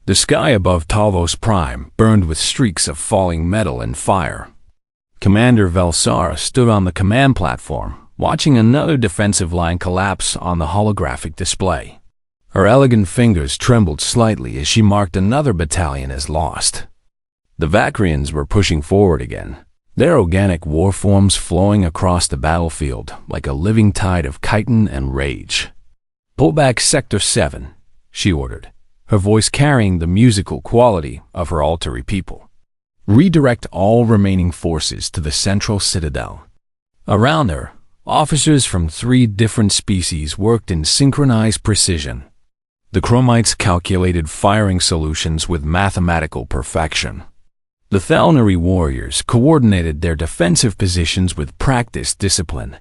The sky above Talvos Prime burned with streaks of falling metal and fire. Commander Velsara stood on the command platform, watching another defensive line collapse on the holographic display. Her elegant fingers trembled slightly as she marked another battalion as lost. The Vakrians were pushing forward again, their organic war forms flowing across the battlefield like a living tide of chitin and rage. "Pull back Sector 7, she ordered, her voice carrying the musical quality of her Altari people. "Redirect all remaining forces to the central citadel." Around her, officers from 3 different species worked in synchronized precision. The Chromites calculated firing solutions with mathematical perfection. The Thalnari warriors coordinated their defensive positions with practiced discipline.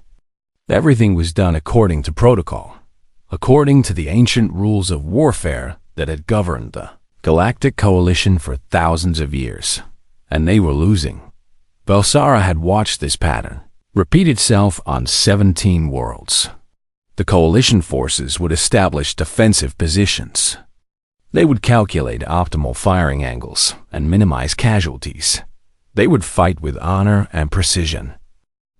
Everything was done according to protocol, according to the ancient rules of warfare that had governed the Galactic Coalition for thousands of years. And they were losing. Velsara had watched this pattern repeat itself on 17 worlds. The Coalition forces would establish defensive positions. They would calculate optimal firing angles and minimize casualties. They would fight with honor and precision.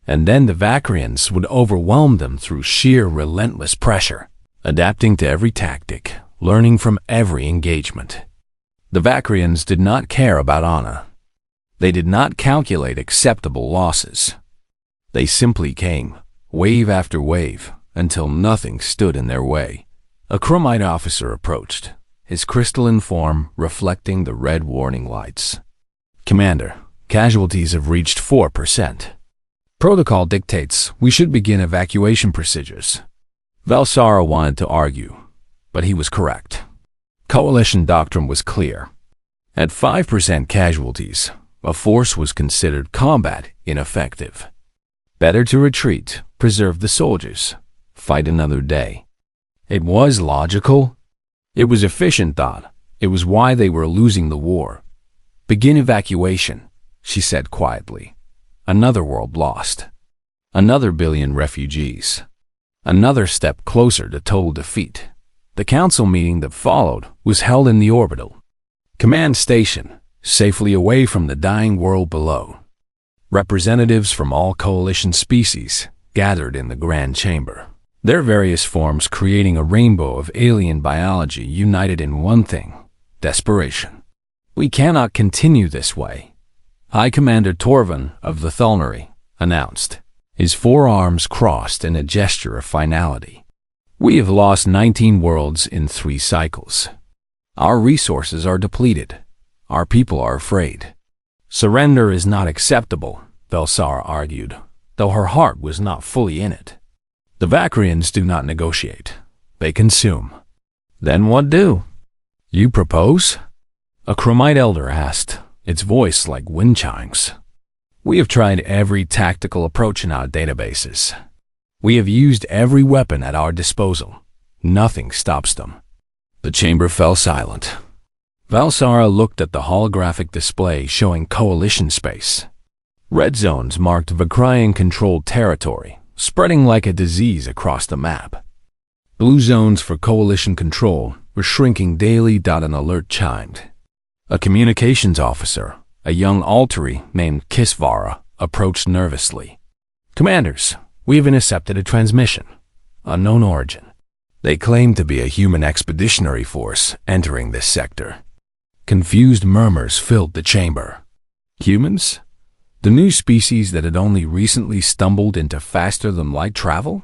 And then the Vakrians would overwhelm them through sheer relentless pressure, adapting to every tactic, learning from every engagement. The Vakrians did not care about honor. They did not calculate acceptable losses. They simply came, wave after wave, until nothing stood in their way. A Chromite officer approached, his crystalline form reflecting the red warning lights. "Commander, casualties have reached 4%. Protocol dictates we should begin evacuation procedures." Velsara wanted to argue, but he was correct. Coalition doctrine was clear. At 5% casualties, a force was considered combat ineffective. Better to retreat, preserve the soldiers, fight another day. It was logical. It was efficient thought. It was why they were losing the war. "Begin evacuation," she said quietly. Another world lost. Another billion refugees. Another step closer to total defeat. The council meeting that followed was held in the orbital command station, safely away from the dying world below. Representatives from all coalition species gathered in the grand chamber, their various forms creating a rainbow of alien biology united in one thing: desperation. "We cannot continue this way," High Commander Torvin of the Thalnari announced, his forearms crossed in a gesture of finality. "We have lost 19 worlds in 3 cycles. Our resources are depleted. Our people are afraid. Surrender is not acceptable," Velsara argued, though her heart was not fully in it. "The Vakrians do not negotiate. They consume." "Then what do?" "You propose?" A Chromite elder asked, its voice like wind chimes. "We have tried every tactical approach in our databases. We have used every weapon at our disposal. Nothing stops them." The chamber fell silent. Velsara looked at the holographic display showing coalition space. Red zones marked Vakrian-controlled territory, spreading like a disease across the map. Blue zones for coalition control were shrinking daily. An alert chimed. A communications officer, a young Altari named Kisvara, approached nervously. "Commanders, we have intercepted a transmission. Unknown origin. They claim to be a human expeditionary force entering this sector." Confused murmurs filled the chamber. Humans? The new species that had only recently stumbled into faster-than-light travel?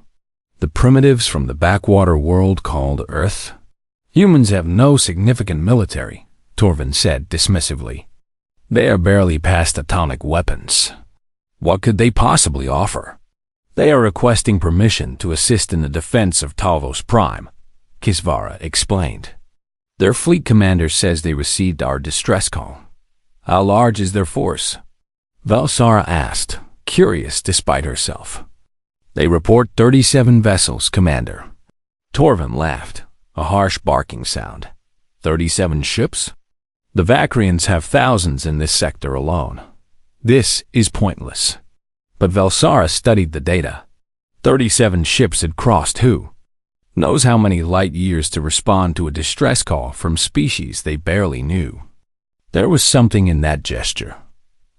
The primitives from the backwater world called Earth? "Humans have no significant military," Torvin said dismissively. "They are barely past atomic weapons. What could they possibly offer?" "They are requesting permission to assist in the defense of Talvos Prime," Kisvara explained. "Their fleet commander says they received our distress call." "How large is their force?" Velsara asked, curious despite herself. "They report 37 vessels, Commander." Torvin laughed, a harsh barking sound. 37 ships? The Vakrians have thousands in this sector alone. This is pointless. But Velsara studied the data. 37 ships had crossed who? knows how many light years to respond to a distress call from species they barely knew. There was something in that gesture,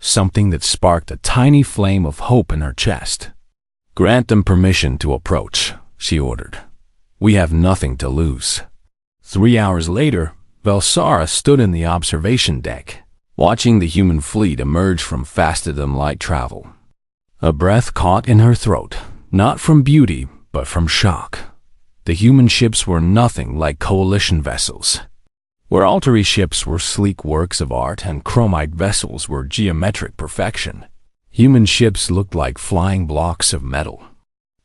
something that sparked a tiny flame of hope in her chest. "Grant them permission to approach," she ordered. "We have nothing to lose." 3 hours later, Velsara stood in the observation deck, watching the human fleet emerge from faster-than-light travel. A breath caught in her throat, not from beauty, but from shock. The human ships were nothing like coalition vessels. Where Altari ships were sleek works of art and chromite vessels were geometric perfection, human ships looked like flying blocks of metal.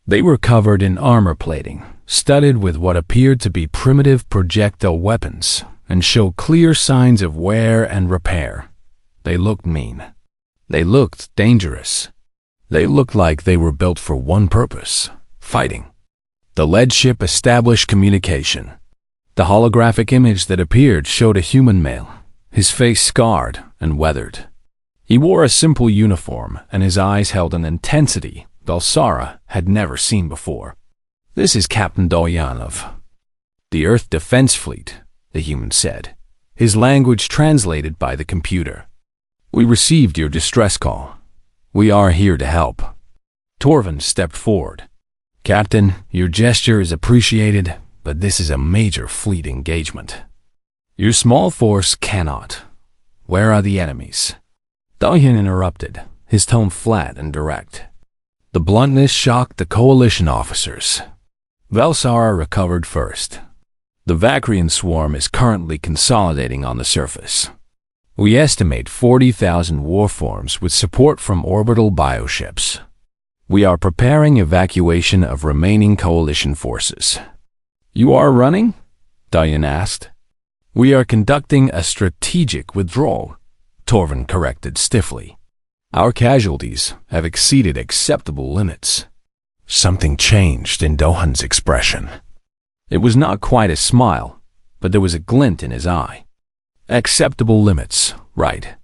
They were covered in armor plating, studded with what appeared to be primitive projectile weapons, and showed clear signs of wear and repair. They looked mean. They looked dangerous. They looked like they were built for one purpose: fighting. The lead ship established communication. The holographic image that appeared showed a human male, his face scarred and weathered. He wore a simple uniform, and his eyes held an intensity Velsara had never seen before. "This is Captain Dolyanov, the Earth Defense Fleet," the human said, his language translated by the computer. "We received your distress call. We are here to help." Torvin stepped forward. "Captain, your gesture is appreciated, but this is a major fleet engagement. Your small force cannot. Where are the enemies?" Dolyan interrupted, his tone flat and direct. The bluntness shocked the coalition officers. Velsara recovered first. "The Vakrian swarm is currently consolidating on the surface. We estimate 40,000 warforms with support from orbital bioships. We are preparing evacuation of remaining coalition forces." "You are running?" Dolyan asked. "We are conducting a strategic withdrawal," Torvin corrected stiffly. "Our casualties have exceeded acceptable limits." Something changed in Dohan's expression. It was not quite a smile, but there was a glint in his eye. "Acceptable limits, right.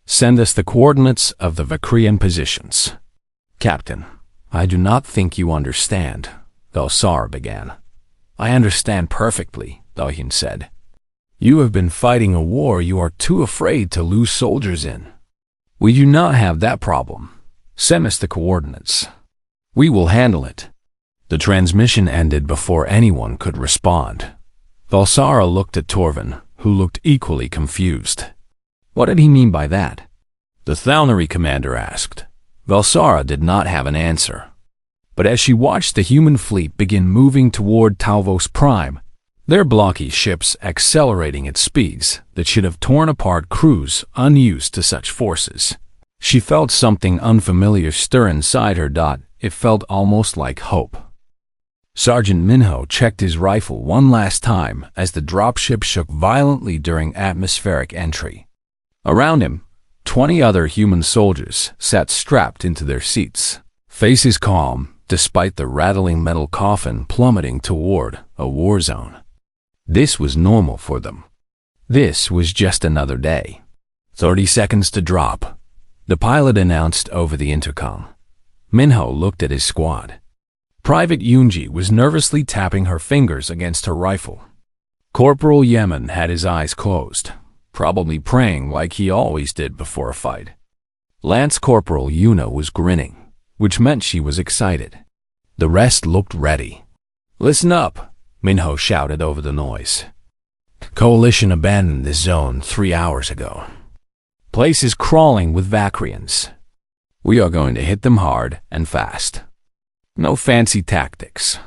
Send us the coordinates of the Vakrian positions." "Captain, I do not think you understand," Velsara began. "I understand perfectly," Dolyan said. "You have been fighting a war you are too afraid to lose soldiers in. We do not have that problem. Send us the coordinates. We will handle it." The transmission ended before anyone could respond. Velsara looked at Torvin, who looked equally confused. What did he mean by that? The Thalnary commander asked. Velsara did not have an answer. But as she watched the human fleet begin moving toward Talvos Prime, their blocky ships accelerating at speeds that should have torn apart crews unused to such forces, she felt something unfamiliar stir inside her. It felt almost like hope. Sergeant Minho checked his rifle one last time as the dropship shook violently during atmospheric entry. Around him, 20 other human soldiers sat strapped into their seats, faces calm despite the rattling metal coffin plummeting toward a war zone. This was normal for them. This was just another day. 30 seconds to drop, the pilot announced over the intercom. Minho looked at his squad. Private Yunji was nervously tapping her fingers against her rifle. Corporal Yemen had his eyes closed, probably praying like he always did before a fight. Lance Corporal Yuna was grinning, which meant she was excited. The rest looked ready. "Listen up," Minho shouted over the noise. "Coalition abandoned this zone 3 hours ago. Place is crawling with Vakrians. We are going to hit them hard and fast. No fancy tactics.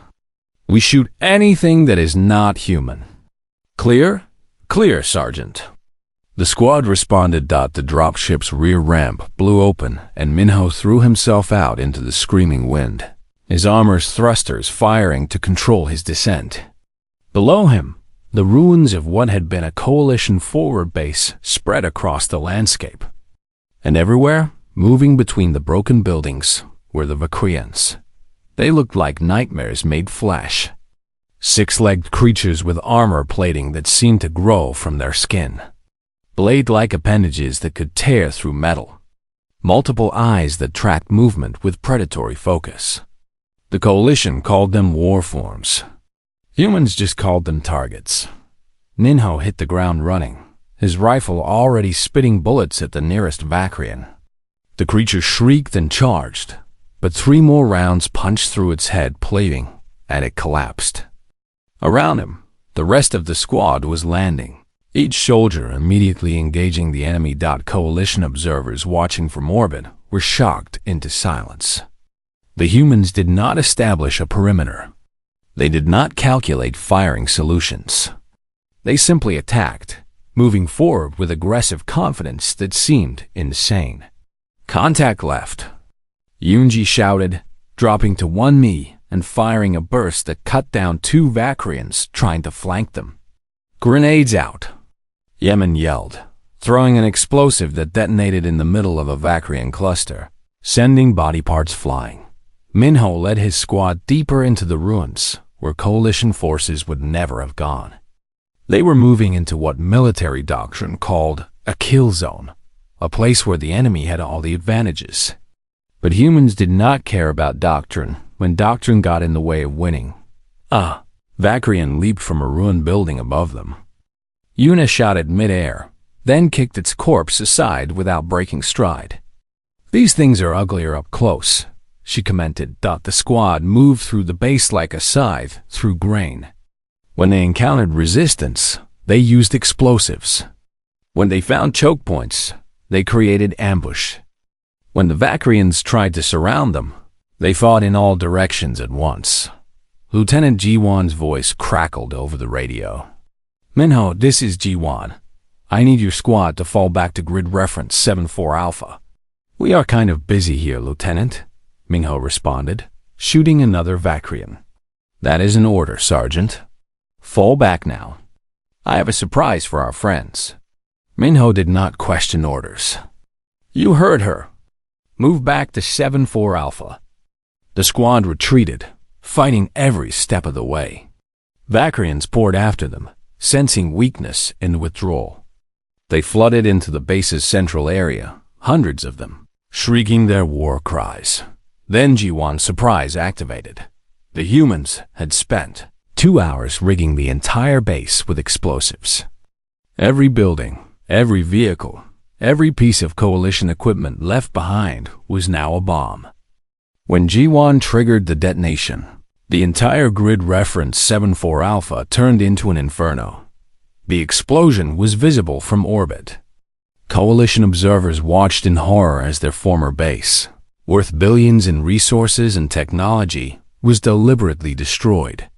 We shoot anything that is not human. Clear? Clear, Sergeant." The squad responded. The dropship's rear ramp blew open and Minho threw himself out into the screaming wind, his armor's thrusters firing to control his descent. Below him, the ruins of what had been a coalition forward base spread across the landscape. And everywhere, moving between the broken buildings, were the Vakrians. They looked like nightmares made flesh. 6-legged creatures with armor plating that seemed to grow from their skin. Blade-like appendages that could tear through metal. Multiple eyes that tracked movement with predatory focus. The coalition called them war forms. Humans just called them targets. Minho hit the ground running, his rifle already spitting bullets at the nearest Vacrian. The creature shrieked and charged, but 3 more rounds punched through its head, pleading, and it collapsed. Around him, the rest of the squad was landing, each soldier immediately engaging the enemy. Coalition observers watching from orbit were shocked into silence. The humans did not establish a perimeter. They did not calculate firing solutions. They simply attacked, moving forward with aggressive confidence that seemed insane. Contact left. Yunji shouted, dropping to one knee and firing a burst that cut down 2 Vacrians trying to flank them. Grenades out. Yemen yelled, throwing an explosive that detonated in the middle of a Vacrian cluster, sending body parts flying. Minho led his squad deeper into the ruins, where coalition forces would never have gone. They were moving into what military doctrine called a kill zone, a place where the enemy had all the advantages. But humans did not care about doctrine when doctrine got in the way of winning. Vacrian leaped from a ruined building above them. Yuna shot at mid-air, then kicked its corpse aside without breaking stride. "These things are uglier up close," she commented. The squad moved through the base like a scythe through grain. When they encountered resistance, they used explosives. When they found choke points, they created ambush. When the Vacrians tried to surround them, they fought in all directions at once. Lieutenant Jiwan's voice crackled over the radio. "Minho, this is Jiwan. I need your squad to fall back to grid reference 74 Alpha. "We are kind of busy here, Lieutenant," Minho responded, shooting another Vacrian. "That is an order, Sergeant. Fall back now. I have a surprise for our friends." Minho did not question orders. "You heard her. Move back to 74 Alpha." The squad retreated, fighting every step of the way. Vacrians poured after them, sensing weakness in the withdrawal. They flooded into the base's central area, hundreds of them, shrieking their war cries. Then G1's surprise activated. The humans had spent 2 hours rigging the entire base with explosives. Every building, every vehicle, every piece of coalition equipment left behind was now a bomb. When G1 triggered the detonation, the entire grid reference 74 Alpha turned into an inferno. The explosion was visible from orbit. Coalition observers watched in horror as their former base, worth billions in resources and technology, was deliberately destroyed.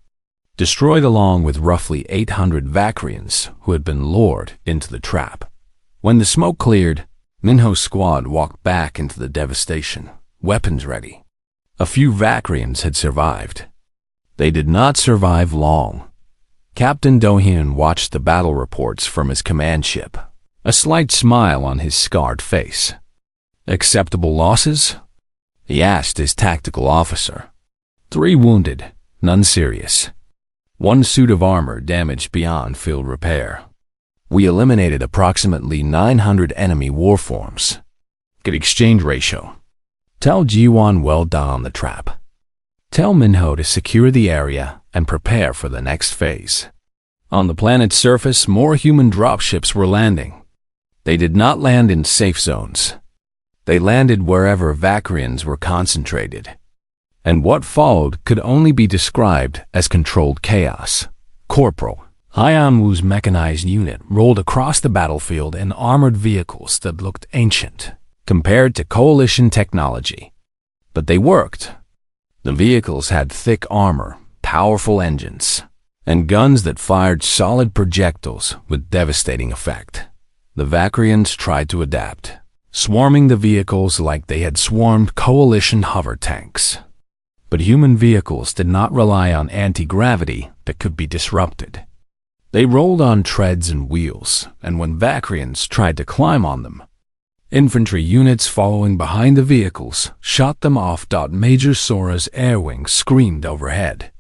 Destroyed along with roughly 800 Vacrians who had been lured into the trap. When the smoke cleared, Minho's squad walked back into the devastation, weapons ready. A few Vacrians had survived. They did not survive long. Captain Dohyun watched the battle reports from his command ship, a slight smile on his scarred face. "Acceptable losses?" he asked his tactical officer. 3 wounded, none serious. 1 suit of armor damaged beyond field repair. We eliminated approximately 900 enemy warforms. Good exchange ratio. Tell G1 well done on the trap. Tell Minho to secure the area and prepare for the next phase. On the planet's surface, more human dropships were landing. They did not land in safe zones. They landed wherever Vacrians were concentrated. And what followed could only be described as controlled chaos. Corporal Hyunwoo's mechanized unit rolled across the battlefield in armored vehicles that looked ancient compared to coalition technology. But they worked. The vehicles had thick armor, powerful engines, and guns that fired solid projectiles with devastating effect. The Vacrians tried to adapt, swarming the vehicles like they had swarmed coalition hover tanks. But human vehicles did not rely on anti-gravity that could be disrupted. They rolled on treads and wheels, and when Vacrians tried to climb on them, infantry units following behind the vehicles shot them off. Major Sora's air wings screamed overhead,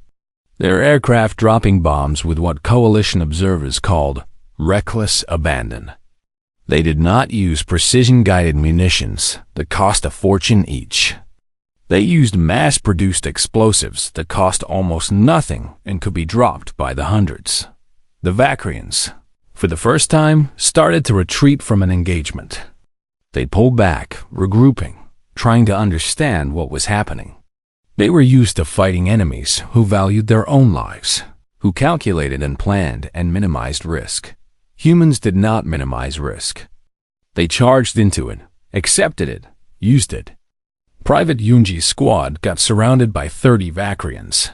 their aircraft dropping bombs with what coalition observers called reckless abandon. They did not use precision-guided munitions that cost a fortune each. They used mass-produced explosives that cost almost nothing and could be dropped by the hundreds. The Vakrians, for the first time, started to retreat from an engagement. They pulled back, regrouping, trying to understand what was happening. They were used to fighting enemies who valued their own lives, who calculated and planned and minimized risk. Humans did not minimize risk. They charged into it, accepted it, used it. Private Yunji's squad got surrounded by 30 Vakrians.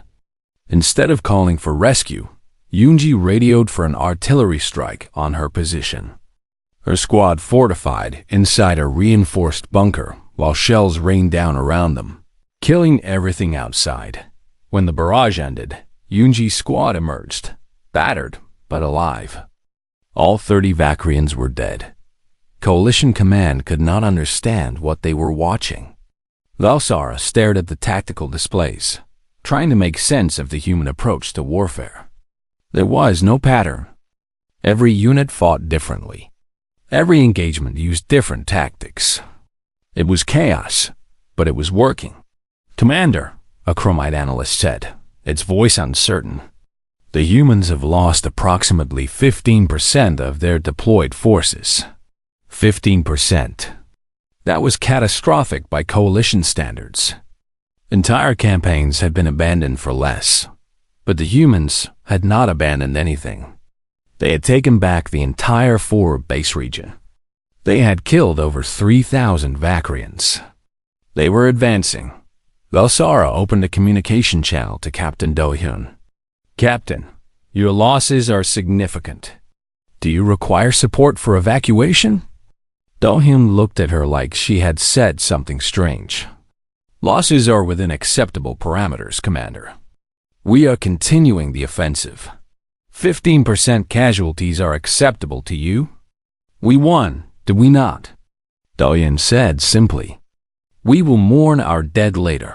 Instead of calling for rescue, Yunji radioed for an artillery strike on her position. Her squad fortified inside a reinforced bunker while shells rained down around them, killing everything outside. When the barrage ended, Yunji's squad emerged, battered but alive. All 30 Vakrians were dead. Coalition Command could not understand what they were watching. Valsara stared at the tactical displays, trying to make sense of the human approach to warfare. There was no pattern. Every unit fought differently. Every engagement used different tactics. It was chaos, but it was working. "Commander," a Chromite analyst said, its voice uncertain, "the humans have lost approximately 15% of their deployed forces." 15%. That was catastrophic by coalition standards. Entire campaigns had been abandoned for less, but the humans had not abandoned anything. They had taken back the entire forward base region. They had killed over 3,000 Vakrians. They were advancing. Valsara opened a communication channel to Captain Do-hyun. "Captain, your losses are significant. Do you require support for evacuation?" Do-hyun looked at her like she had said something strange. "Losses are within acceptable parameters, Commander. We are continuing the offensive. 15% casualties are acceptable to you? We won, did we not?" Do-hyun said simply. "We will mourn our dead later.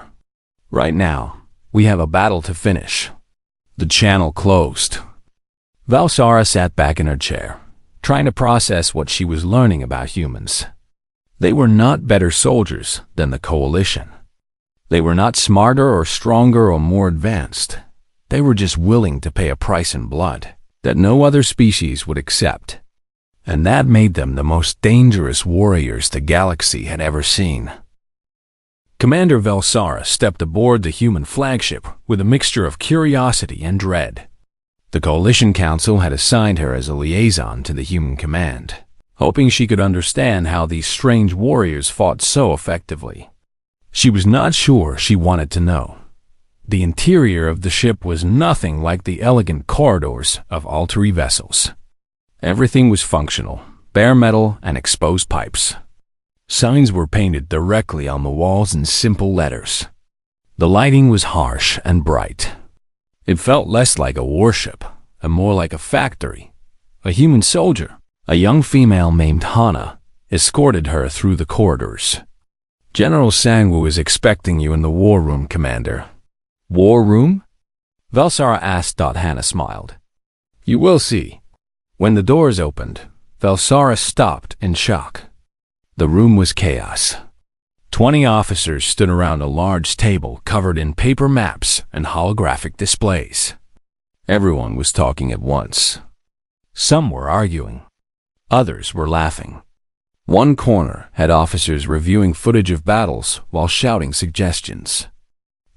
Right now, we have a battle to finish." The channel closed. Valsara sat back in her chair, trying to process what she was learning about humans. They were not better soldiers than the coalition. They were not smarter or stronger or more advanced. They were just willing to pay a price in blood that no other species would accept. And that made them the most dangerous warriors the galaxy had ever seen. Commander Valsara stepped aboard the human flagship with a mixture of curiosity and dread. The Coalition Council had assigned her as a liaison to the human command, hoping she could understand how these strange warriors fought so effectively. She was not sure she wanted to know. The interior of the ship was nothing like the elegant corridors of Altari vessels. Everything was functional, bare metal and exposed pipes. Signs were painted directly on the walls in simple letters. The lighting was harsh and bright. It felt less like a warship and more like a factory. A human soldier, a young female named Hana, escorted her through the corridors. "General Sangwoo is expecting you in the war room, Commander." "War room?" Valsara asked. Hana smiled. "You will see." When the doors opened, Valsara stopped in shock. The room was chaos. 20 officers stood around a large table covered in paper maps and holographic displays. Everyone was talking at once. Some were arguing. Others were laughing. One corner had officers reviewing footage of battles while shouting suggestions.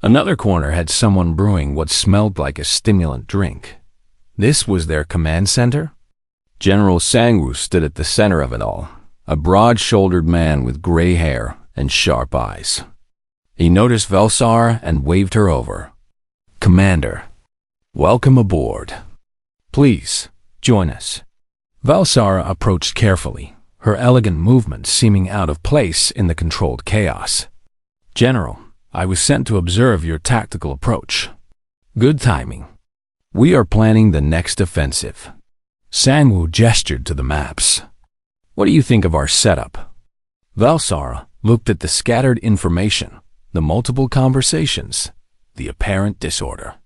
Another corner had someone brewing what smelled like a stimulant drink. This was their command center? General Sangwoo stood at the center of it all, a broad-shouldered man with gray hair and sharp eyes. He noticed Valsara and waved her over. "Commander, welcome aboard. Please, join us." Valsara approached carefully, her elegant movements seeming out of place in the controlled chaos. "General, I was sent to observe your tactical approach." "Good timing. We are planning the next offensive." Sangwoo gestured to the maps. "What do you think of our setup?" Valsara looked at the scattered information, the multiple conversations, the apparent disorder.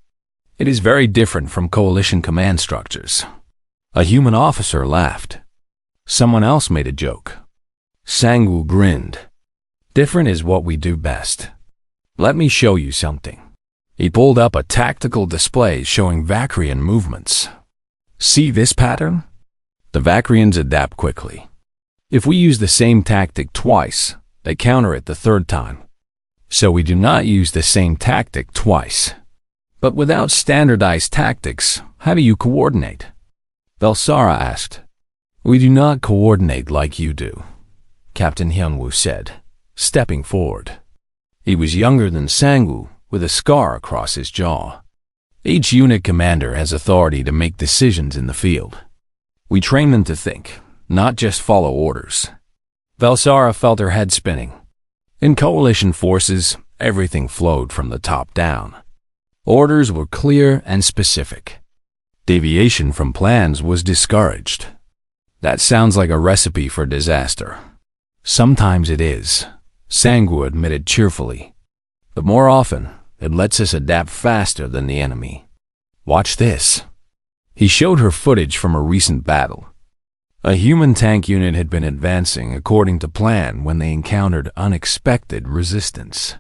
"It is very different from coalition command structures." A human officer laughed. Someone else made a joke. Sangwoo grinned. "Different is what we do best." Let me show you something. He pulled up a tactical display showing Vakrian movements. See this pattern? The Vakrians adapt quickly. If we use the same tactic twice, they counter it the third time. So we do not use the same tactic twice. But without standardized tactics, how do you coordinate? Velsara asked. We do not coordinate like you do, Captain Hyunwoo said, stepping forward. He was younger than Sangwoo, with a scar across his jaw. Each unit commander has authority to make decisions in the field. We train them to think, not just follow orders. Velsara felt her head spinning. In coalition forces, everything flowed from the top down. Orders were clear and specific. Deviation from plans was discouraged. That sounds like a recipe for disaster. Sometimes it is, Sangwoo admitted cheerfully. But more often, it lets us adapt faster than the enemy. Watch this. He showed her footage from a recent battle. A human tank unit had been advancing according to plan when they encountered unexpected resistance.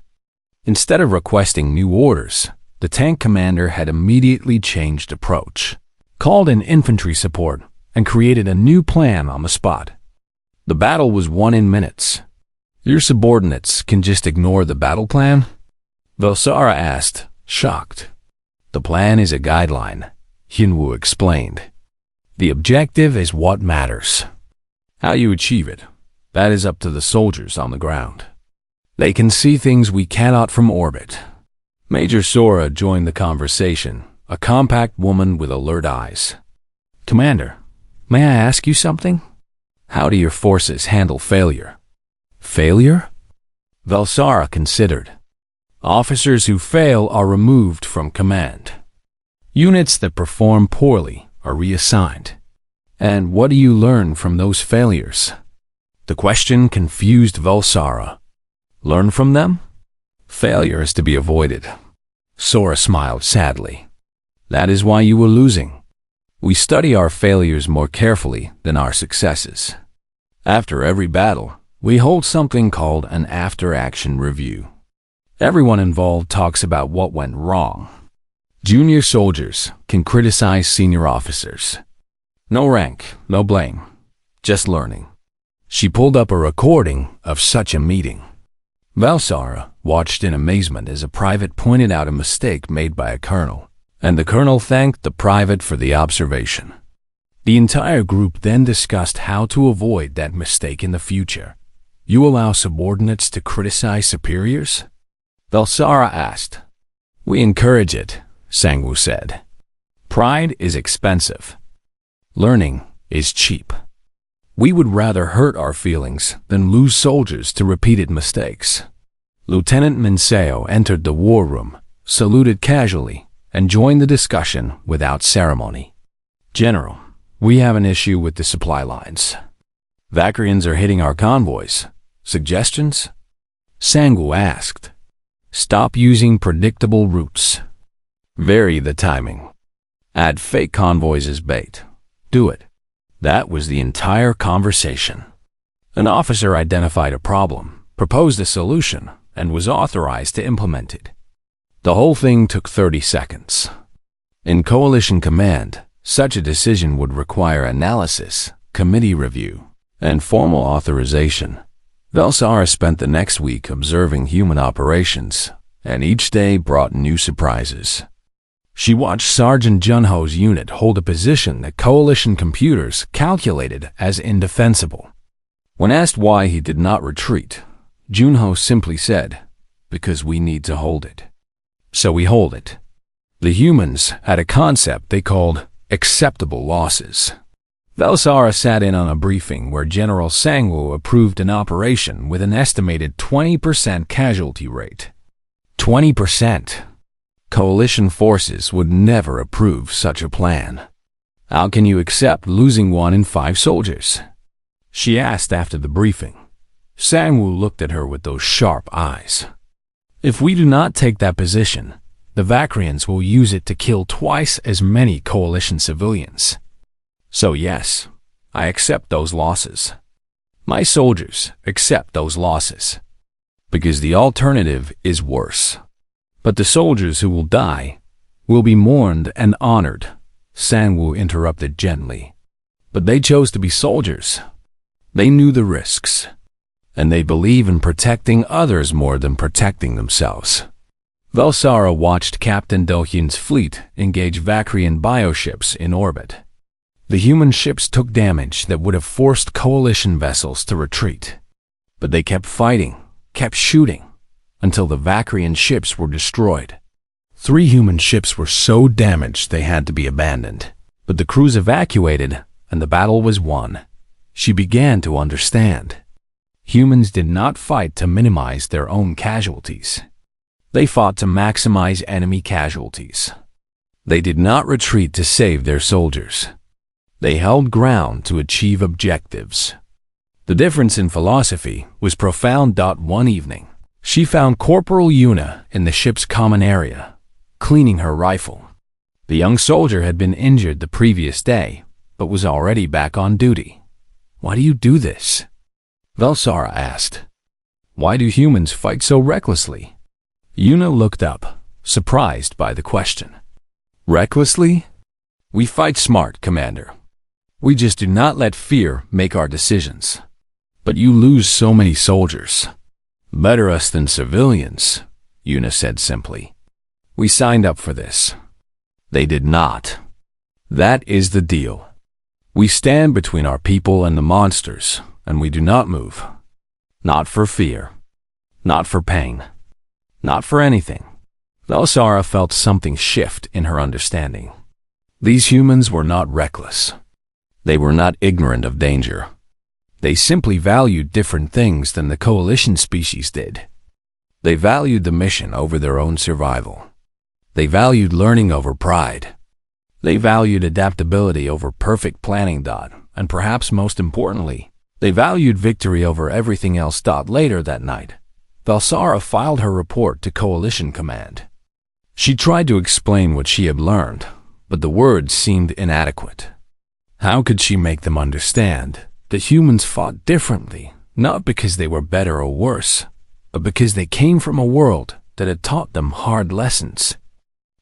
Instead of requesting new orders, the tank commander had immediately changed approach, called in infantry support, and created a new plan on the spot. The battle was won in minutes. Your subordinates can just ignore the battle plan? Velsara asked, shocked. The plan is a guideline, Hyunwoo explained. The objective is what matters. How you achieve it, that is up to the soldiers on the ground. They can see things we cannot from orbit. Major Sora joined the conversation, a compact woman with alert eyes. Commander, may I ask you something? How do your forces handle failure? Failure? Velsara considered. Officers who fail are removed from command. Units that perform poorly are reassigned. And what do you learn from those failures? The question confused Velsara. Learn from them? Failure is to be avoided. Sora smiled sadly. That is why you were losing. We study our failures more carefully than our successes. After every battle, we hold something called an after-action review. Everyone involved talks about what went wrong. Junior soldiers can criticize senior officers. No rank, no blame, just learning. She pulled up a recording of such a meeting. Velsara watched in amazement as a private pointed out a mistake made by a colonel, and the colonel thanked the private for the observation. The entire group then discussed how to avoid that mistake in the future. You allow subordinates to criticize superiors? Velsara asked. We encourage it, Sangwoo said. Pride is expensive. Learning is cheap. We would rather hurt our feelings than lose soldiers to repeated mistakes. Lieutenant Minseo entered the war room, saluted casually, and joined the discussion without ceremony. General, we have an issue with the supply lines. Vakrians are hitting our convoys. Suggestions? Sangwoo asked. Stop using predictable routes. Vary the timing. Add fake convoys as bait. Do it. That was the entire conversation. An officer identified a problem, proposed a solution, and was authorized to implement it. The whole thing took 30 seconds. In coalition command, such a decision would require analysis, committee review, and formal authorization. Velsara spent the next week observing human operations, and each day brought new surprises. She watched Sergeant Junho's unit hold a position that coalition computers calculated as indefensible. When asked why he did not retreat, Junho simply said, because we need to hold it. So we hold it. The humans had a concept they called acceptable losses. Velsara sat in on a briefing where General Sangwoo approved an operation with an estimated 20% casualty rate. 20%. Coalition forces would never approve such a plan. How can you accept losing 1 in 5 soldiers? She asked after the briefing. Sangwoo looked at her with those sharp eyes. If we do not take that position, the Vakrians will use it to kill twice as many coalition civilians. So yes, I accept those losses. My soldiers accept those losses. because the alternative is worse. But the soldiers who will die will be mourned and honored, Sangwoo interrupted gently. But they chose to be soldiers. They knew the risks, and they believe in protecting others more than protecting themselves. Velsara watched Captain Dohyun's fleet engage Vakrian bioships in orbit. The human ships took damage that would have forced coalition vessels to retreat. But they kept fighting, kept shooting, until the Vakrian ships were destroyed. 3 human ships were so damaged they had to be abandoned. But the crews evacuated, and the battle was won. She began to understand. Humans did not fight to minimize their own casualties. They fought to maximize enemy casualties. They did not retreat to save their soldiers. They held ground to achieve objectives. The difference in philosophy was profound. One evening, she found Corporal Yuna in the ship's common area, cleaning her rifle. The young soldier had been injured the previous day, but was already back on duty. "Why do you do this?" Velsara asked. "Why do humans fight so recklessly?" Yuna looked up, surprised by the question. "Recklessly? We fight smart, Commander. We just do not let fear make our decisions. But you lose so many soldiers. Better us than civilians," Yuna said simply. "We signed up for this. They did not. That is the deal. We stand between our people and the monsters, and we do not move. Not for fear. Not for pain. Not for anything." Velsara felt something shift in her understanding. These humans were not reckless. They were not ignorant of danger. They simply valued different things than the coalition species did. They valued the mission over their own survival. They valued learning over pride. They valued adaptability over perfect planning. And perhaps most importantly, they valued victory over everything else. Later that night, Velsara filed her report to Coalition Command. She tried to explain what she had learned, but the words seemed inadequate. How could she make them understand that humans fought differently, not because they were better or worse, but because they came from a world that had taught them hard lessons?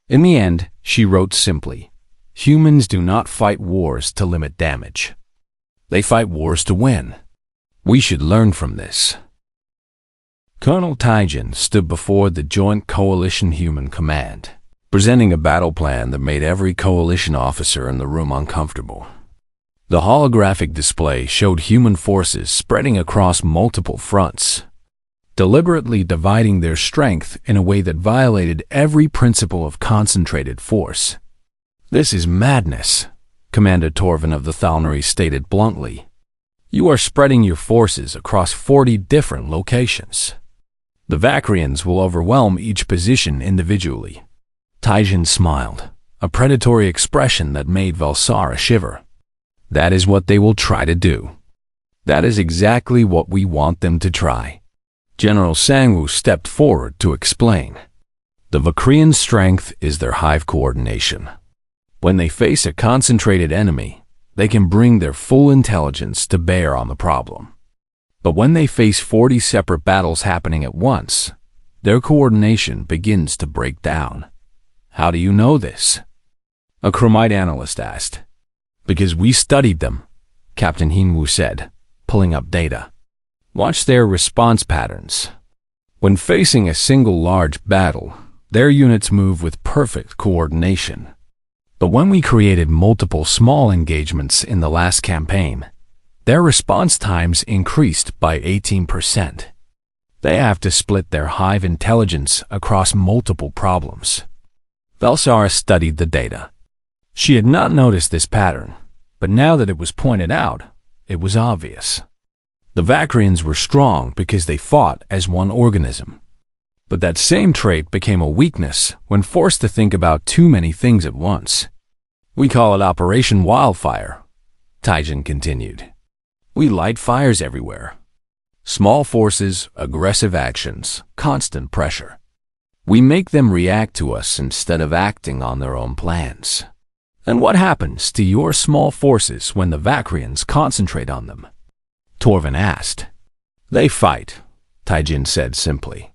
In the end, she wrote simply, "Humans do not fight wars to limit damage. They fight wars to win. We should learn from this." Colonel Taijin stood before the Joint Coalition Human Command, presenting a battle plan that made every coalition officer in the room uncomfortable. The holographic display showed human forces spreading across multiple fronts, deliberately dividing their strength in a way that violated every principle of concentrated force. "This is madness," Commander Torvin of the Thalnary stated bluntly. "You are spreading your forces across 40 different locations. The Vakrians will overwhelm each position individually." Taijin smiled, a predatory expression that made Velsara shiver. "That is what they will try to do. That is exactly what we want them to try." General Sangwoo stepped forward to explain. The Vakrian strength is their hive coordination. When they face a concentrated enemy, they can bring their full intelligence to bear on the problem. But when they face 40 separate battles happening at once, their coordination begins to break down. "How do you know this?" a Chromite analyst asked. "Because we studied them," Captain Hinwoo said, pulling up data. "Watch their response patterns. When facing a single large battle, their units move with perfect coordination. But when we created multiple small engagements in the last campaign, their response times increased by 18%. They have to split their hive intelligence across multiple problems." Velsara studied the data. She had not noticed this pattern, but now that it was pointed out, it was obvious. The Vakrians were strong because they fought as one organism. But that same trait became a weakness when forced to think about too many things at once. "We call it Operation Wildfire," Taijin continued. "We light fires everywhere. Small forces, aggressive actions, constant pressure. We make them react to us instead of acting on their own plans." "And what happens to your small forces when the Vakrians concentrate on them?" Torvin asked. "They fight, Taijin said simply.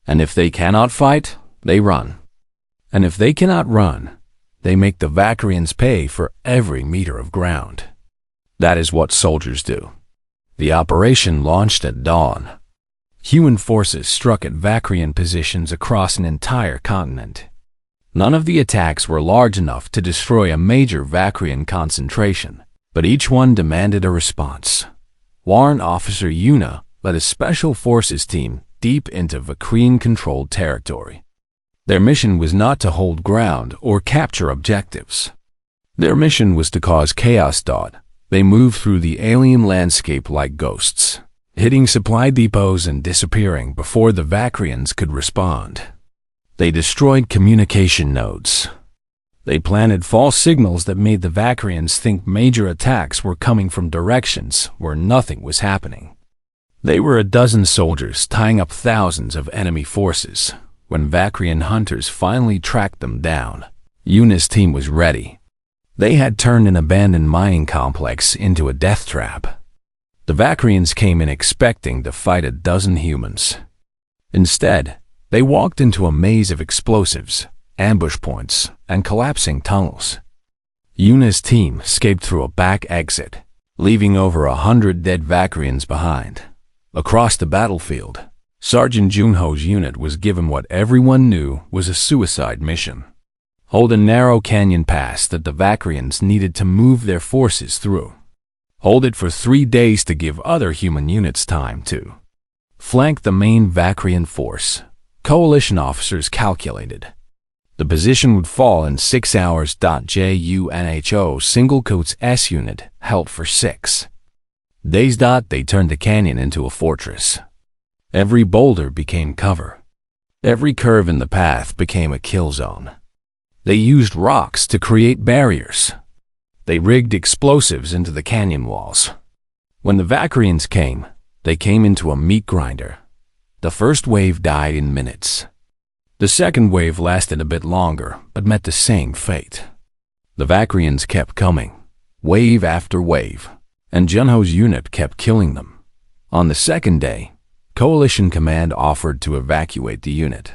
And if they cannot fight, they run. And if they cannot run, they make the Vakrians pay for every meter of ground. That is what soldiers do. The operation launched at dawn. Human forces struck at Vakrian positions across an entire continent. None of the attacks were large enough to destroy a major Vakrian concentration, but each one demanded a response. Warrant Officer Yuna led a special forces team deep into Vakrian-controlled territory. Their mission was not to hold ground or capture objectives. Their mission was to cause chaos. They moved through the alien landscape like ghosts, hitting supply depots and disappearing before the Vakrians could respond. They destroyed communication nodes. They planted false signals that made the Vakrians think major attacks were coming from directions where nothing was happening. They were a dozen soldiers tying up thousands of enemy forces. When Vakrian hunters finally tracked them down, Yuna's team was ready. They had turned an abandoned mining complex into a death trap. The Vakrians came in expecting to fight a dozen humans. Instead, they walked into a maze of explosives, ambush points, and collapsing tunnels. Yuna's team escaped through a back exit, leaving over 100 dead Vakrians behind. Across the battlefield, Sergeant Junho's unit was given what everyone knew was a suicide mission. Hold a narrow canyon pass that the Vakrians needed to move their forces through. Hold it for 3 days to give other human units time to flank the main Vakrian force. Coalition officers calculated the position would fall in 6 hours. JUNHO single quotes S unit held for 6 days. They turned the canyon into a fortress. Every boulder became cover. Every curve in the path became a kill zone. They used rocks to create barriers. They rigged explosives into the canyon walls. When the Vakrians came, they came into a meat grinder. The first wave died in minutes. The second wave lasted a bit longer, but met the same fate. The Vakrians kept coming, wave after wave, and Junho's unit kept killing them. On the second day, Coalition Command offered to evacuate the unit.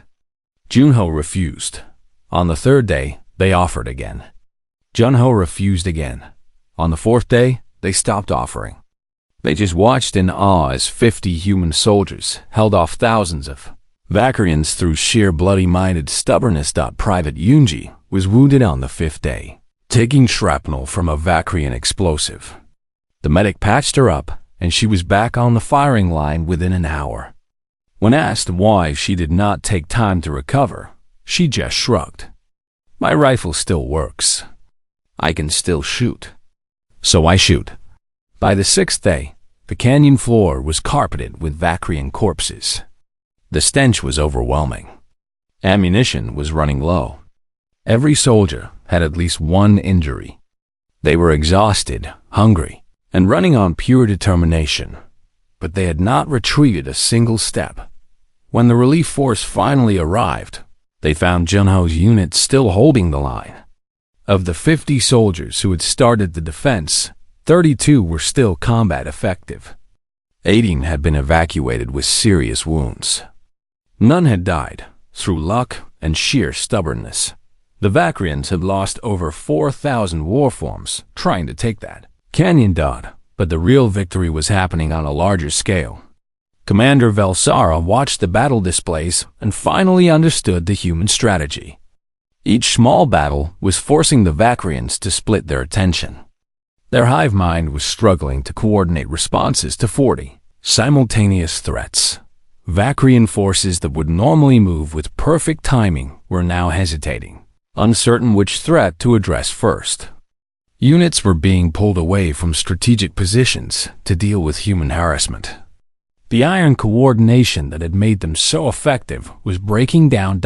Junho refused. On the third day, they offered again. Junho refused again. On the fourth day, they stopped offering. They just watched in awe as 50 human soldiers held off thousands of Vakrians through sheer bloody-minded stubbornness. Private Yunji was wounded on the 5th day, taking shrapnel from a Vakrian explosive. The medic patched her up, and she was back on the firing line within an hour. When asked why she did not take time to recover, she just shrugged. My rifle still works. I can still shoot. So I shoot. By the 6th day, the canyon floor was carpeted with Vakrian corpses. The stench was overwhelming. Ammunition was running low. Every soldier had at least one injury. They were exhausted, hungry, and running on pure determination, but they had not retreated a single step. When the relief force finally arrived, they found Junho's unit still holding the line. Of the 50 soldiers who had started the defense, 32 were still combat effective. 18 had been evacuated with serious wounds. None had died, through luck and sheer stubbornness. The Vakrians had lost over 4,000 warforms trying to take that canyon. But the real victory was happening on a larger scale. Commander Velsara watched the battle displays and finally understood the human strategy. Each small battle was forcing the Vakrians to split their attention. Their hive mind was struggling to coordinate responses to 40 simultaneous threats. Vakrian forces that would normally move with perfect timing were now hesitating, uncertain which threat to address first. Units were being pulled away from strategic positions to deal with human harassment. The iron coordination that had made them so effective was breaking down.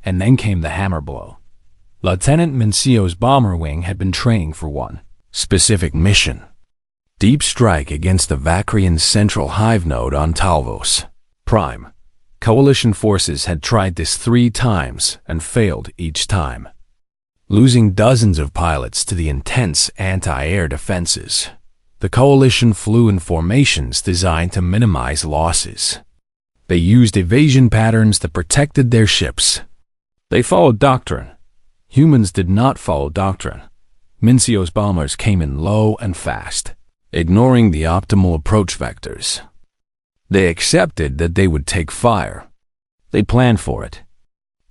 And then came the hammer blow. Lieutenant Mencio's bomber wing had been training for one specific mission: deep strike against the Vakrian central hive node on Talvos Prime. Coalition forces had tried this 3 times and failed each time, losing dozens of pilots to the intense anti-air defenses. The coalition flew in formations designed to minimize losses. They used evasion patterns that protected their ships. They followed doctrine. Humans did not follow doctrine. Mincio's bombers came in low and fast, ignoring the optimal approach vectors. They accepted that they would take fire. They planned for it.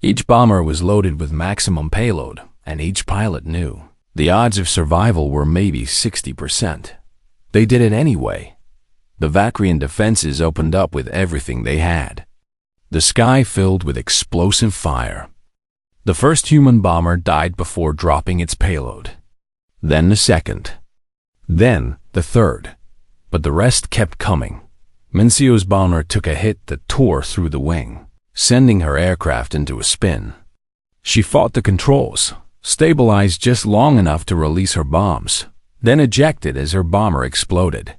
Each bomber was loaded with maximum payload, and each pilot knew the odds of survival were maybe 60%. They did it anyway. The Vacrian defenses opened up with everything they had. The sky filled with explosive fire. The first human bomber died before dropping its payload. Then the second. Then the third. But the rest kept coming. Mincio's bomber took a hit that tore through the wing, sending her aircraft into a spin. She fought the controls, stabilized just long enough to release her bombs, then ejected as her bomber exploded.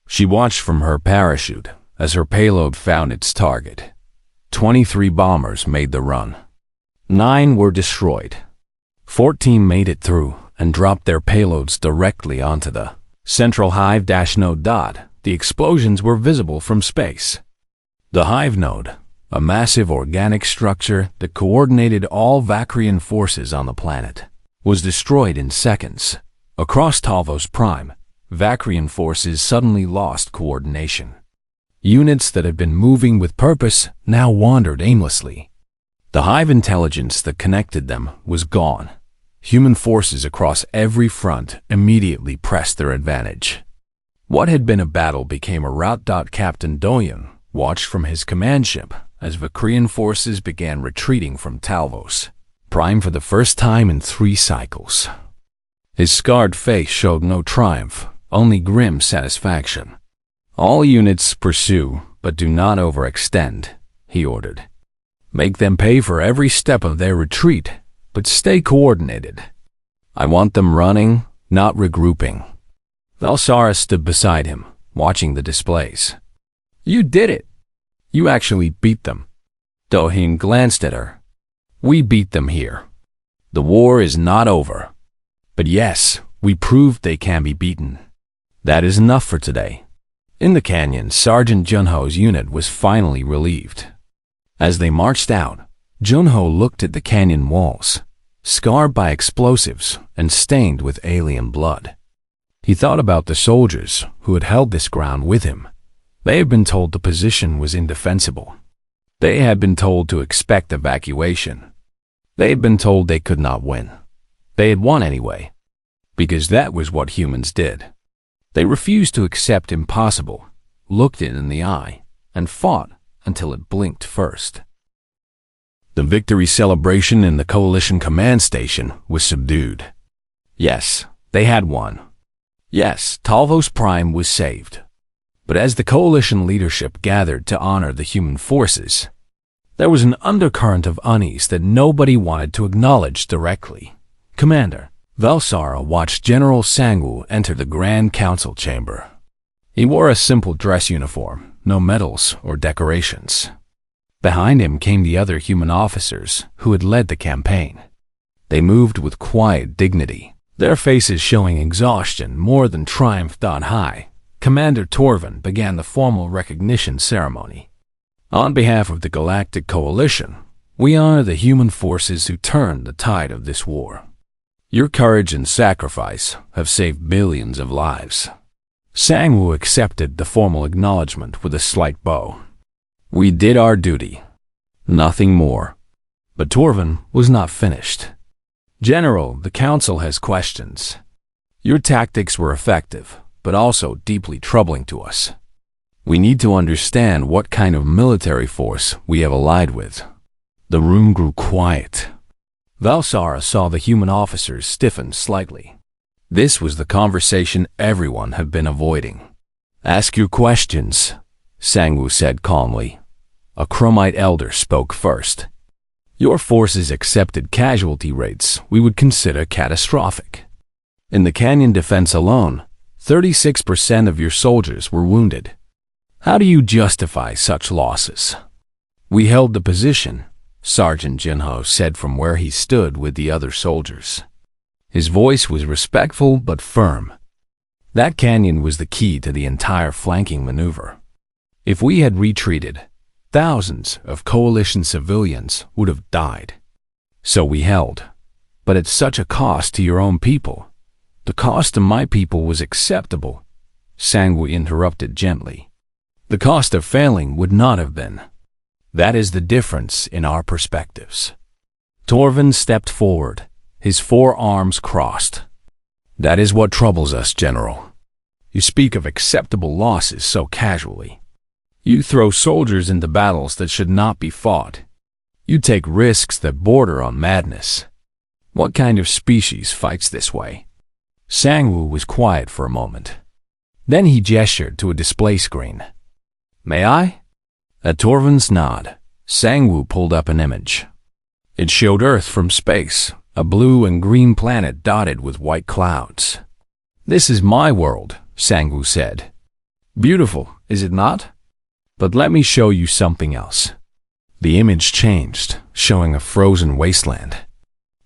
She watched from her parachute as her payload found its target. 23 bombers made the run. 9 were destroyed. 14 made it through and dropped their payloads directly onto the central hive node. The explosions were visible from space. The hive node, a massive organic structure that coordinated all Vacrian forces on the planet, was destroyed in seconds. Across Talvos Prime, Vacrian forces suddenly lost coordination. Units that had been moving with purpose now wandered aimlessly. The hive intelligence that connected them was gone. Human forces across every front immediately pressed their advantage. What had been a battle became a rout. Captain Doyen watched from his command ship as Vacrian forces began retreating from Talvos Prime for the first time in 3 cycles. His scarred face showed no triumph, only grim satisfaction. "All units pursue, but do not overextend," he ordered. "Make them pay for every step of their retreat, but stay coordinated. I want them running, not regrouping." Valsara stood beside him, watching the displays. "You did it! You actually beat them." Dohin glanced at her. "We beat them here. The war is not over. But yes, we proved they can be beaten. That is enough for today." In the canyon, Sergeant Junho's unit was finally relieved. As they marched out, Junho looked at the canyon walls, scarred by explosives and stained with alien blood. He thought about the soldiers who had held this ground with him. They had been told the position was indefensible. They had been told to expect evacuation. They had been told they could not win. They had won anyway, because that was what humans did. They refused to accept impossible, looked it in the eye, and fought until it blinked first. The victory celebration in the Coalition command station was subdued. Yes, they had won. Yes, Talvos Prime was saved. But as the Coalition leadership gathered to honor the human forces, there was an undercurrent of unease that nobody wanted to acknowledge directly. Commander Valsara watched General Sangwoo enter the Grand Council chamber. He wore a simple dress uniform, no medals or decorations. Behind him came the other human officers who had led the campaign. They moved with quiet dignity, their faces showing exhaustion more than triumph. High Commander Torvin began the formal recognition ceremony. On behalf of the Galactic Coalition, we honor the human forces who turned the tide of this war. Your courage and sacrifice have saved billions of lives. Sangwoo accepted the formal acknowledgement with a slight bow. We did our duty. Nothing more. But Torvin was not finished. General, the Council has questions. Your tactics were effective, but also deeply troubling to us. We need to understand what kind of military force we have allied with. The room grew quiet. Valsara saw the human officers stiffen slightly. This was the conversation everyone had been avoiding. Ask your questions, Sangwoo said calmly. A Chromite elder spoke first. Your forces accepted casualty rates we would consider catastrophic. In the canyon defense alone, 36% of your soldiers were wounded. How do you justify such losses? We held the position, Sergeant Junho said from where he stood with the other soldiers. His voice was respectful but firm. That canyon was the key to the entire flanking maneuver. If we had retreated, thousands of coalition civilians would have died. So we held. But at such a cost to your own people. The cost to my people was acceptable, Sangwoo interrupted gently. The cost of failing would not have been. That is the difference in our perspectives. Torvin stepped forward, his forearms crossed. That is what troubles us, General. You speak of acceptable losses so casually. You throw soldiers into battles that should not be fought. You take risks that border on madness. What kind of species fights this way? Sangwoo was quiet for a moment. Then he gestured to a display screen. May I? At Torvin's nod, Sangwoo pulled up an image. It showed Earth from space, a blue and green planet dotted with white clouds. This is my world, Sangwoo said. Beautiful, is it not? But let me show you something else. The image changed, showing a frozen wasteland.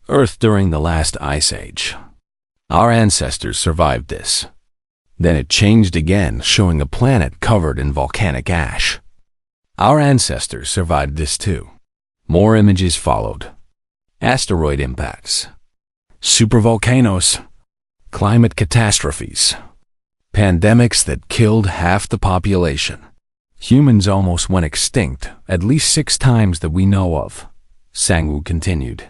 Earth during the last ice age. Our ancestors survived this. Then it changed again, showing a planet covered in volcanic ash. Our ancestors survived this too. More images followed. Asteroid impacts. Supervolcanoes. Climate catastrophes. Pandemics that killed half the population. Humans almost went extinct, at least 6 times that we know of, Sangwoo continued.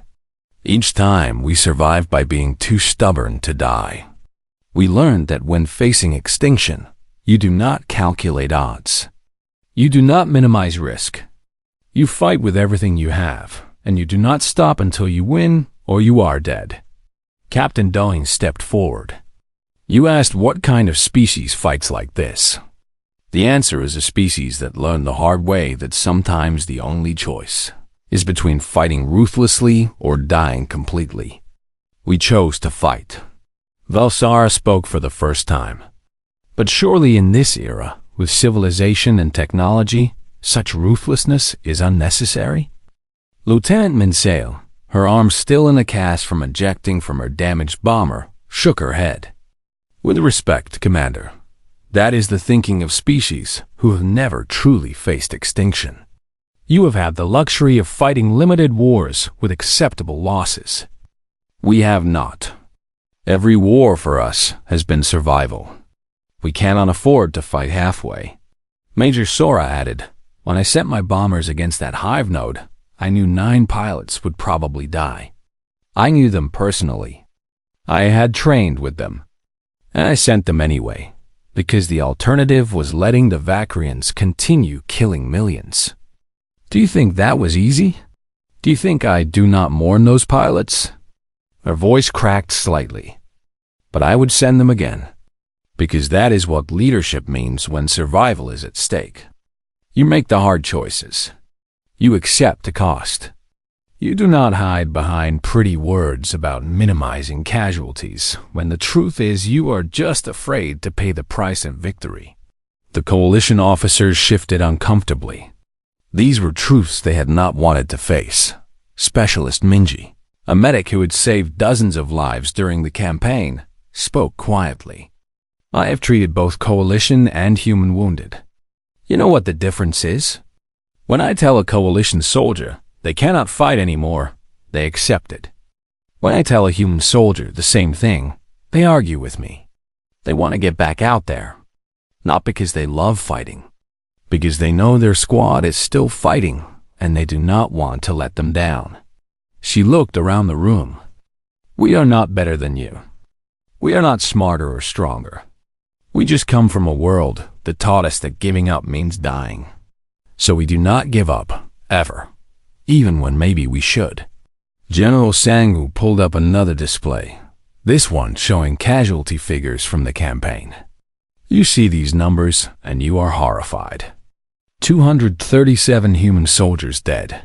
Each time we survived by being too stubborn to die. We learned that when facing extinction, you do not calculate odds. You do not minimize risk. You fight with everything you have, and you do not stop until you win or you are dead. Captain Doing stepped forward. You asked what kind of species fights like this. The answer is a species that learned the hard way that sometimes the only choice is between fighting ruthlessly or dying completely. We chose to fight. Velsara spoke for the first time. But surely in this era, with civilization and technology, such ruthlessness is unnecessary? Lieutenant Minsale, her arm still in a cast from ejecting from her damaged bomber, shook her head. With respect, Commander, that is the thinking of species who have never truly faced extinction. You have had the luxury of fighting limited wars with acceptable losses. We have not. Every war for us has been survival. We cannot afford to fight halfway. Major Sora added, when I sent my bombers against that hive node, I knew 9 pilots would probably die. I knew them personally. I had trained with them. And I sent them anyway, because the alternative was letting the Vakrians continue killing millions. Do you think that was easy? Do you think I do not mourn those pilots? Her voice cracked slightly. But I would send them again, because that is what leadership means when survival is at stake. You make the hard choices. You accept the cost. You do not hide behind pretty words about minimizing casualties, when the truth is you are just afraid to pay the price of victory. The coalition officers shifted uncomfortably. These were truths they had not wanted to face. Specialist Minji, a medic who had saved dozens of lives during the campaign, spoke quietly. I have treated both coalition and human wounded. You know what the difference is? When I tell a coalition soldier they cannot fight anymore, they accept it. When I tell a human soldier the same thing, they argue with me. They want to get back out there. Not because they love fighting, because they know their squad is still fighting and they do not want to let them down. She looked around the room. We are not better than you. We are not smarter or stronger. We just come from a world that taught us that giving up means dying. So we do not give up, ever, even when maybe we should. General Sangwoo pulled up another display, this one showing casualty figures from the campaign. You see these numbers and you are horrified. 237 human soldiers dead.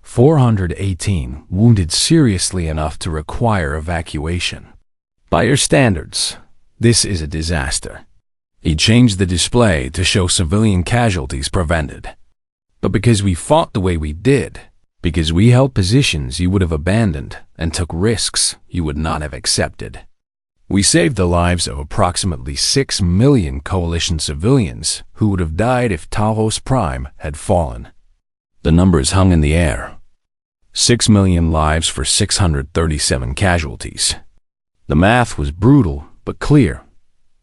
418 wounded seriously enough to require evacuation. By your standards, this is a disaster. He changed the display to show civilian casualties prevented. But because we fought the way we did, because we held positions you would have abandoned and took risks you would not have accepted, we saved the lives of approximately 6 million coalition civilians who would have died if Talos Prime had fallen. The numbers hung in the air. 6 million lives for 637 casualties. The math was brutal, but clear.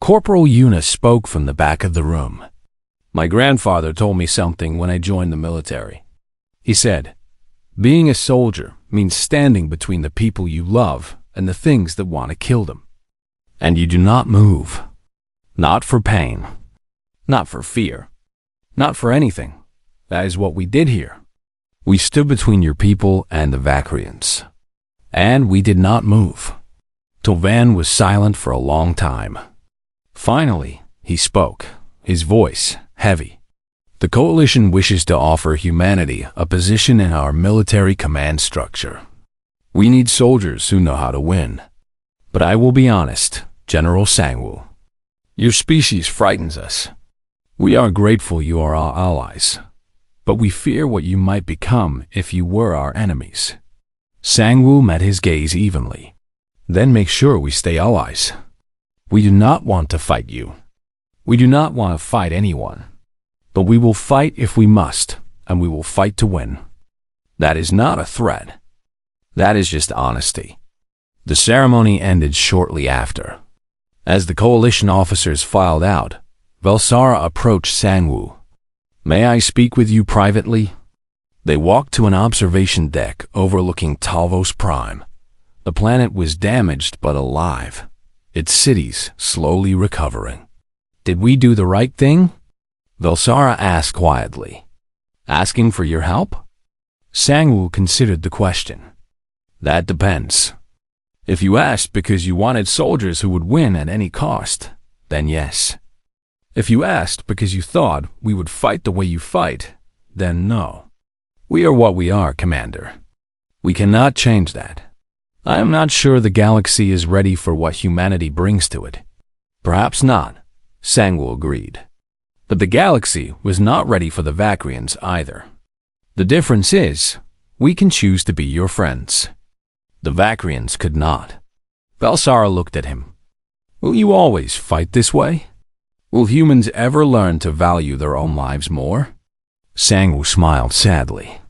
Corporal Una spoke from the back of the room. My grandfather told me something when I joined the military. He said, being a soldier means standing between the people you love and the things that want to kill them. And you do not move. Not for pain. Not for fear. Not for anything. That is what we did here. We stood between your people and the Vakrians. And we did not move. Tovan was silent for a long time. Finally, he spoke, his voice heavy. The Coalition wishes to offer humanity a position in our military command structure. We need soldiers who know how to win. But I will be honest, General Sangwoo. Your species frightens us. We are grateful you are our allies, but we fear what you might become if you were our enemies. Sangwoo met his gaze evenly. Then make sure we stay allies. We do not want to fight you. We do not want to fight anyone. But we will fight if we must, and we will fight to win. That is not a threat. That is just honesty. The ceremony ended shortly after. As the Coalition officers filed out, Velsara approached Sangwoo. May I speak with you privately? They walked to an observation deck overlooking Talvos Prime. The planet was damaged but alive, its cities slowly recovering. Did we do the right thing? Velsara asked quietly. Asking for your help? Sangwoo considered the question. That depends. If you asked because you wanted soldiers who would win at any cost, then yes. If you asked because you thought we would fight the way you fight, then no. We are what we are, Commander. We cannot change that. I am not sure the galaxy is ready for what humanity brings to it. Perhaps not, Sangwoo agreed. But the galaxy was not ready for the Vakrians either. The difference is, we can choose to be your friends. The Vakrians could not. Velsara looked at him. Will you always fight this way? Will humans ever learn to value their own lives more? Sangwoo smiled sadly.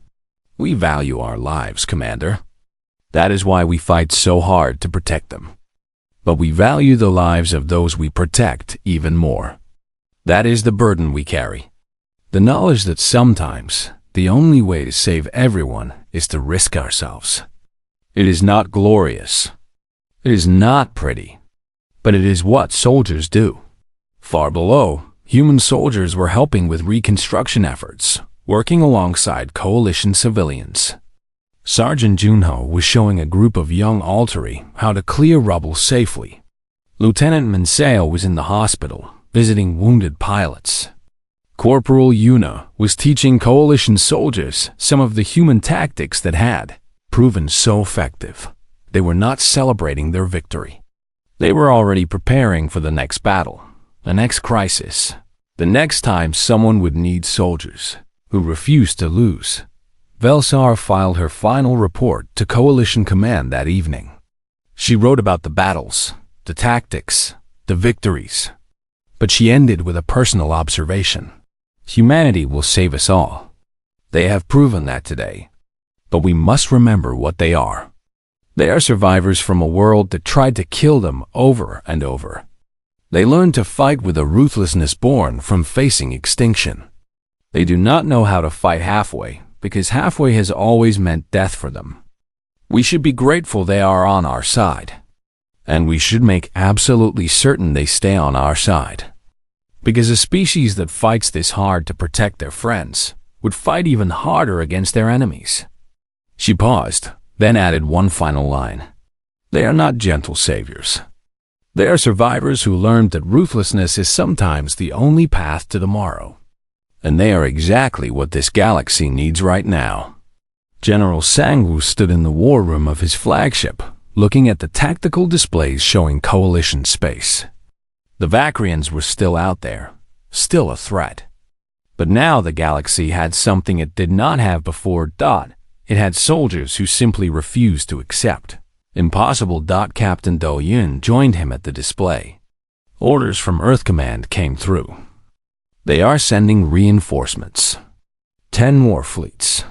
We value our lives, Commander. That is why we fight so hard to protect them. But we value the lives of those we protect even more. That is the burden we carry. The knowledge that sometimes the only way to save everyone is to risk ourselves. It is not glorious. It is not pretty. But it is what soldiers do. Far below, human soldiers were helping with reconstruction efforts, working alongside Coalition civilians. Sergeant Junho was showing a group of young Altari how to clear rubble safely. Lieutenant Manseo was in the hospital, visiting wounded pilots. Corporal Una was teaching Coalition soldiers some of the human tactics that had proven so effective. They were not celebrating their victory. They were already preparing for the next battle, the next crisis, the next time someone would need soldiers who refused to lose. Velsara filed her final report to Coalition Command that evening. She wrote about the battles, the tactics, the victories. But she ended with a personal observation. Humanity will save us all. They have proven that today. But we must remember what they are. They are survivors from a world that tried to kill them over and over. They learned to fight with a ruthlessness born from facing extinction. They do not know how to fight halfway, because halfway has always meant death for them. We should be grateful they are on our side. And we should make absolutely certain they stay on our side. Because a species that fights this hard to protect their friends would fight even harder against their enemies. She paused, then added one final line. They are not gentle saviors. They are survivors who learned that ruthlessness is sometimes the only path to tomorrow. And they are exactly what this galaxy needs right now. General Sangwoo stood in the war room of his flagship, looking at the tactical displays showing Coalition space. The Vakrians were still out there, still a threat. But now the galaxy had something it did not have before. It had soldiers who simply refused to accept. Impossible. Captain Do Yun joined him at the display. Orders from Earth Command came through. They are sending reinforcements. 10 war fleets.